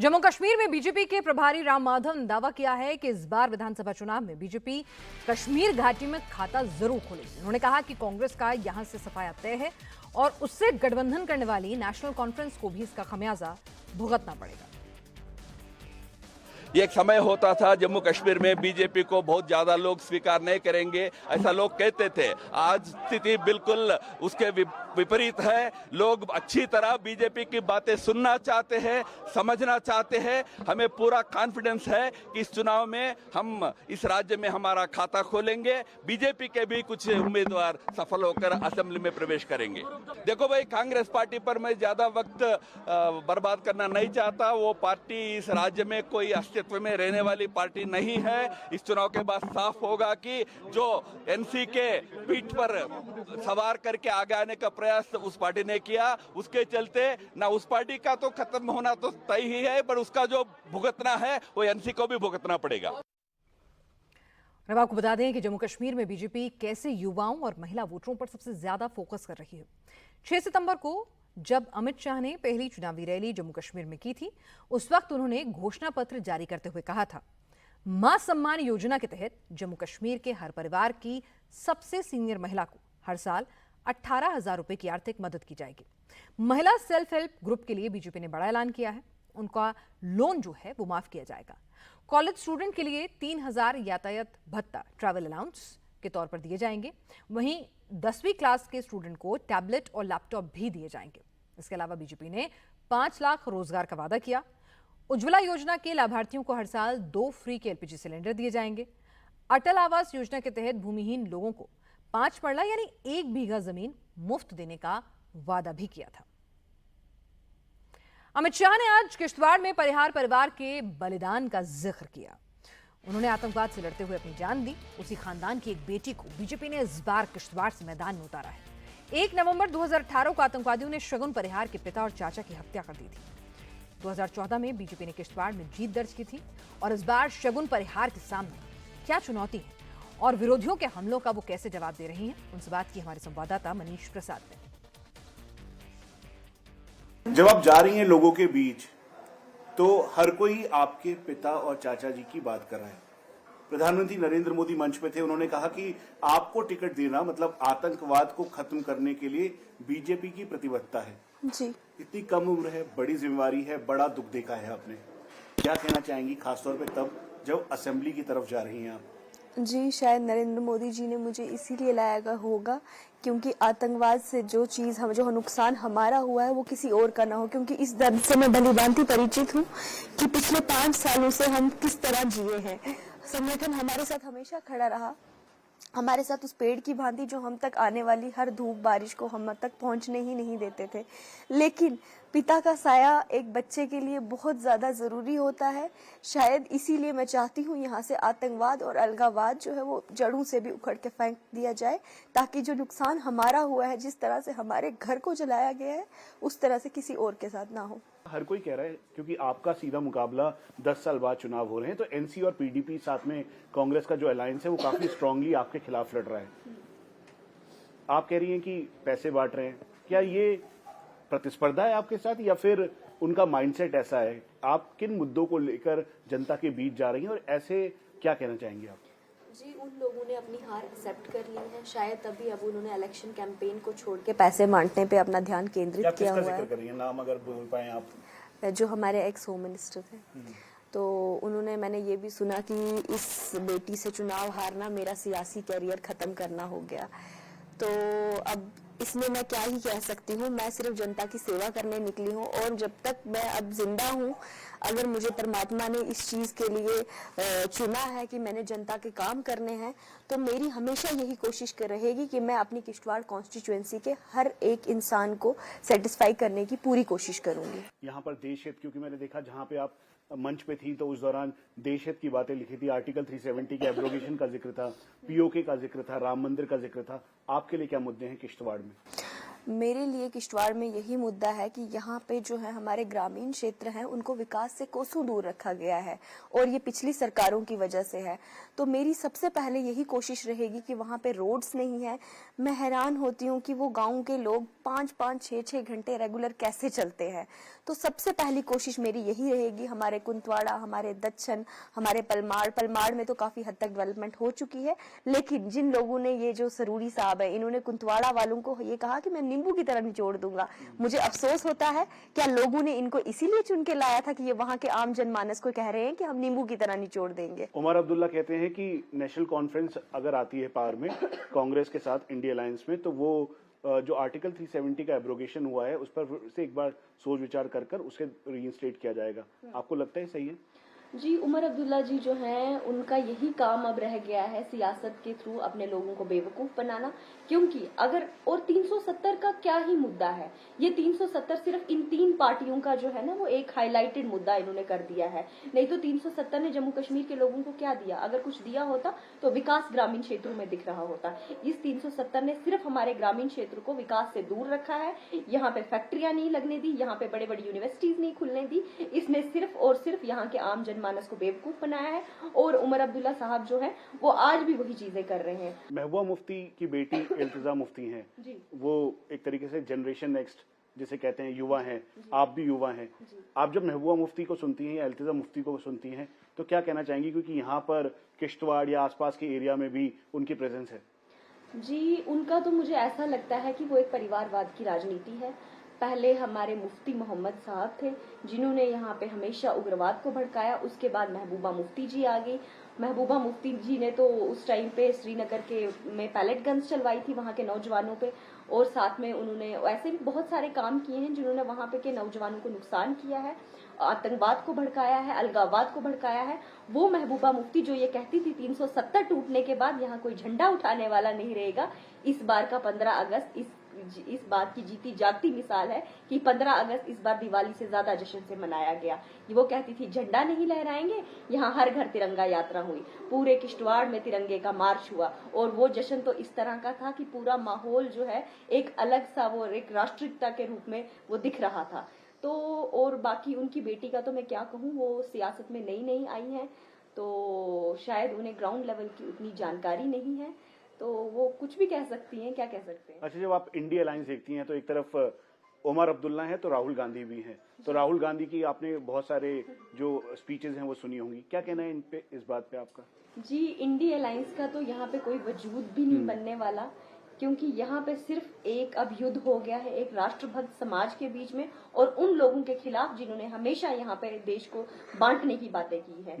जम्मू कश्मीर में बीजेपी के प्रभारी राम माधव ने दावा किया है कि इस बार विधानसभा चुनाव में बीजेपी कश्मीर घाटी में खाता जरूर खोलेगी। उन्होंने कहा कि कांग्रेस का यहां से सफाया तय है और उससे गठबंधन करने वाली नेशनल कॉन्फ्रेंस को भी इसका खमियाजा भुगतना पड़ेगा। ये एक समय होता था जम्मू कश्मीर में बीजेपी को बहुत ज्यादा लोग स्वीकार नहीं करेंगे, ऐसा लोग कहते थे। आज स्थिति बिल्कुल उसके विपरीत है। लोग अच्छी तरह बीजेपी की बातें सुनना चाहते हैं, समझना चाहते हैं। हमें पूरा कॉन्फिडेंस है कि इस चुनाव में हम इस राज्य में हमारा खाता खोलेंगे। बीजेपी के भी कुछ उम्मीदवार सफल होकर असेंबली में प्रवेश करेंगे। देखो भाई, कांग्रेस पार्टी पर मैं ज्यादा वक्त बर्बाद करना नहीं चाहता। वो पार्टी इस राज्य में कोई अस्तित्व में रहने वाली पार्टी नहीं है। इस चुनाव के बाद साफ होगा कि जो एनसी के पीठ पर सवार करके आगे आने का प्रयास उस पार्टी ने किया, उसके चलते ना उस पार्टी का तो खत्म होना तो तय ही है, पर उसका जो भुगतना है वो एनसी को भी भुगतना पड़ेगा। अब आपको बता दें कि जम्मू कश्मीर में बीजेपी कैसे युवाओं और महिला वोटरों पर सबसे ज्यादा फोकस कर रही है। 6 सितंबर को जब अमित शाह ने पहली चुनावी रैली जम्मू कश्मीर में की थी, उस वक्त उन्होंने घोषणा पत्र जारी करते हुए कहा था, मां सम्मान योजना के तहत जम्मू कश्मीर के हर परिवार की सबसे सीनियर महिला को हर साल 18,000 रुपए की आर्थिक मदद की जाएगी। महिला सेल्फ हेल्प ग्रुप के लिए बीजेपी ने बड़ा ऐलान किया है। उनका लोन जो है वो माफ किया जाएगा। कॉलेज स्टूडेंट के लिए 3,000 यातायात भत्ता ट्रैवल अलाउंस के तौर पर दिए जाएंगे। वहीं 10वीं क्लास के स्टूडेंट को टैबलेट और लैपटॉप भी दिए जाएंगे। इसके अलावा बीजेपी ने 5 लाख रोजगार का वादा किया। उज्ज्वला योजना के लाभार्थियों को हर साल 2 फ्री के एलपीजी सिलेंडर दिए जाएंगे। अटल आवास योजना के तहत भूमिहीन लोगों को 5 मरला यानी 1 बीघा जमीन मुफ्त देने का वादा भी किया था। अमित शाह ने आज किश्तवाड़ में परिहार परिवार के बलिदान का जिक्र किया। उन्होंने आतंकवाद से लड़ते हुए अपनी जान दी। उसी खानदान की एक बेटी को बीजेपी ने इस बार किश्तवाड़ से मैदान में उतारा है। 1 नवंबर 2018 को आतंकवादियों ने शगुन परिहार के पिता और चाचा की हत्या कर दी थी। 2014 में बीजेपी ने किश्तवाड़ में जीत दर्ज की थी और इस बार शगुन परिहार के सामने क्या चुनौती है और विरोधियों के हमलों का वो कैसे जवाब दे रही हैं, उनसे बात की हमारे संवाददाता मनीष प्रसाद ने। जब आप जा रही हैं लोगों के बीच, तो हर कोई आपके पिता और चाचा जी की बात कर रहा है। प्रधानमंत्री नरेंद्र मोदी मंच पे थे, उन्होंने कहा कि आपको टिकट देना मतलब आतंकवाद को खत्म करने के लिए बीजेपी की प्रतिबद्धता है। जी, इतनी कम उम्र है, बड़ी जिम्मेवारी है, बड़ा दुख देखा है आपने। क्या कहना चाहेंगी, खासतौर पे तब जब असेंबली की तरफ जा रही हैं आप? जी, शायद नरेंद्र मोदी जी ने मुझे इसीलिए लाया होगा क्योंकि आतंकवाद से जो नुकसान हमारा हुआ है वो किसी और का ना हो। क्योंकि इस दर्द से मैं भलीभांति परिचित हूँ कि पिछले 5 सालों से हम किस तरह जिए हैं। संगठन हमारे साथ हमेशा खड़ा रहा, हमारे साथ उस पेड़ की भांति जो हम तक आने वाली हर धूप बारिश को हम तक पहुंचने ही नहीं देते थे। लेकिन पिता का साया एक बच्चे के लिए बहुत ज्यादा जरूरी होता है। शायद इसीलिए मैं चाहती हूँ यहाँ से आतंकवाद और अलगावाद जो है वो जड़ों से भी उखड़ के फेंक दिया जाए, ताकि जो नुकसान हमारा हुआ है, जिस तरह से हमारे घर को जलाया गया है, उस तरह से किसी और के साथ ना हो। हर कोई कह रहा है क्योंकि आपका सीधा मुकाबला 10 साल बाद चुनाव हो रहे हैं, तो एनसी और पीडीपी साथ में कांग्रेस का जो अलायंस है वो काफी स्ट्रांगली आपके खिलाफ लड़ रहा है। आप कह रही हैं कि पैसे बांट रहे हैं, क्या ये प्रतिस्पर्धा है आपके साथ या फिर उनका माइंडसेट ऐसा है? आप किन मुद्दों को लेकर जनता के बीच जा रही हैं और ऐसे क्या कहना चाहेंगे आप? जी, उन लोगों ने अपनी हार एक्सेप्ट कर ली है। शायद तभी अब उन्होंने इलेक्शन कैंपेन को छोड़ के पैसे बांटने पे अपना ध्यान केंद्रित किया हुआ है। कर रही हैं? नाम अगर बोल पाए आप। जो हमारे एक्स होम मिनिस्टर थे, तो उन्होंने, मैंने ये भी सुना कि इस बेटी से चुनाव हारना मेरा सियासी कैरियर खत्म करना हो गया। तो अब इसमें मैं क्या ही कह सकती हूँ। मैं सिर्फ जनता की सेवा करने निकली हूँ और जब तक मैं अब जिंदा हूँ, अगर मुझे परमात्मा ने इस चीज के लिए चुना है कि मैंने जनता के काम करने हैं, तो मेरी हमेशा यही कोशिश कर रहेगी कि मैं अपनी किश्तवाड़ कॉन्स्टिट्यूएंसी के हर एक इंसान को सेटिस्फाई करने की पूरी कोशिश करूंगी। यहाँ पर देश हित, क्योंकि मैंने देखा जहाँ पे आप मंच पे थी तो उस दौरान देश हित की बातें लिखी थी, आर्टिकल 370 के एब्रोगेशन का जिक्र था, पीओके का जिक्र था, राम मंदिर का जिक्र था। आपके लिए क्या मुद्दे हैं किश्तवाड़ में? मेरे लिए किश्तवाड़ में यही मुद्दा है कि यहाँ पे जो है हमारे ग्रामीण क्षेत्र हैं, उनको विकास से कोसों दूर रखा गया है और ये पिछली सरकारों की वजह से है। तो मेरी सबसे पहले यही कोशिश रहेगी कि वहाँ पे रोड्स नहीं है। मैं हैरान होती हूँ कि वो गांव के लोग 5-5, 6-6 घंटे रेगुलर कैसे चलते हैं। तो सबसे पहली कोशिश मेरी यही रहेगी, हमारे कुंतवाड़ा, हमारे दच्छन, हमारे पलमाड़ में तो काफी हद तक डेवलपमेंट हो चुकी है, लेकिन जिन लोगों ने, ये जो सरूरी साहब है, इन्होंने कुंतवाड़ा वालों को ये कहा कि मैं नींबू की तरह निचोड़ दूंगा। मुझे अफसोस होता है, क्या लोगों ने इनको इसीलिए चुन के लाया था कि ये वहां के आम जनमानस को कह रहे हैं कि हम नींबू की तरह निचोड़ देंगे। उमर अब्दुल्ला कहते हैं कि नेशनल कॉन्फ्रेंस अगर आती है पावर में कांग्रेस के साथ इंडिया अलायंस में, तो वो जो आर्टिकल 370 का एब्रोगेशन हुआ है उस पर से एक बार सोच विचार कर उसे रीइंस्टेट किया जाएगा। आपको लगता है सही है? जी, उमर अब्दुल्ला जी जो हैं, उनका यही काम अब रह गया है सियासत के थ्रू अपने लोगों को बेवकूफ बनाना। क्योंकि अगर, और 370 का क्या ही मुद्दा है, ये 370 सिर्फ इन 3 पार्टियों का जो है ना, वो एक हाईलाइटेड मुद्दा इन्होंने कर दिया है। नहीं तो 370 ने जम्मू कश्मीर के लोगों को क्या दिया? अगर कुछ दिया होता तो विकास ग्रामीण क्षेत्रों में दिख रहा होता। इस 370 ने सिर्फ हमारे ग्रामीण क्षेत्र को विकास से दूर रखा है। यहाँ पे फैक्ट्रियां नहीं लगने दी, यहाँ पे बड़े बड़ी यूनिवर्सिटीज नहीं खुलने दी। इसने सिर्फ और सिर्फ यहाँ के आम जनमानस को बेवकूफ बनाया है। और उमर अब्दुल्ला साहब जो है, वो आज भी वही चीजें कर रहे हैं। महबूबा मुफ्ती की बेटी इल्तिजा मुफ्ती हैं, वो एक तरीके से जनरेशन नेक्स्ट जिसे कहते हैं, युवा हैं, आप भी युवा हैं। आप जब महबूबा मुफ्ती को सुनती हैं या इल्तिजा मुफ्ती को सुनती हैं तो क्या कहना चाहेंगी, क्योंकि यहाँ पर किश्तवाड़ या आसपास के एरिया में भी उनकी प्रेजेंस है? जी, उनका तो मुझे ऐसा लगता है कि वो एक परिवारवाद की राजनीति है। पहले हमारे मुफ्ती मोहम्मद साहब थे, जिन्होंने यहाँ पे हमेशा उग्रवाद को भड़काया। उसके बाद महबूबा मुफ्ती जी आ गई। महबूबा मुफ्ती जी ने तो उस टाइम पे श्रीनगर के में पैलेट गन्स चलवाई थी वहाँ के नौजवानों पे, और साथ में उन्होंने ऐसे भी बहुत सारे काम किए हैं जिन्होंने वहाँ पे के नौजवानों को नुकसान किया है, आतंकवाद को भड़काया है, अलगाववाद को भड़काया है। वो महबूबा मुफ्ती जो ये कहती थी 370 टूटने के बाद यहाँ कोई झंडा उठाने वाला नहीं रहेगा, इस बार का 15 अगस्त इस बात की जीती जागती मिसाल है कि 15 अगस्त इस बार दिवाली से ज्यादा जश्न से मनाया गया। वो कहती थी झंडा नहीं लहराएंगे, यहाँ हर घर तिरंगा यात्रा हुई, पूरे किश्तवाड़ में तिरंगे का मार्च हुआ। और वो जश्न तो इस तरह का था कि पूरा माहौल जो है एक अलग सा, वो एक राष्ट्रीयता के रूप में वो दिख रहा था। तो और बाकी उनकी बेटी का तो मैं क्या कहूँ, वो सियासत में नई आई है, तो शायद उन्हें ग्राउंड लेवल की उतनी जानकारी नहीं है, तो वो कुछ भी कह सकती हैं, क्या कह सकते हैं। अच्छा, जब आप इंडिया अलायंस देखती हैं तो एक तरफ उमर अब्दुल्ला है तो राहुल गांधी भी हैं, तो राहुल गांधी की आपने बहुत सारे जो स्पीचेस हैं वो सुनी होंगी, क्या कहना है इन पे, इस बात पे आपका? जी, इंडिया अलायंस का तो यहाँ पे कोई वजूद भी नहीं बनने वाला, क्योंकि यहाँ पे सिर्फ एक अब युद्ध हो गया है एक राष्ट्रभक्त समाज के बीच में और उन लोगों के खिलाफ जिन्होंने हमेशा यहाँ पे देश को बांटने की बातें की है।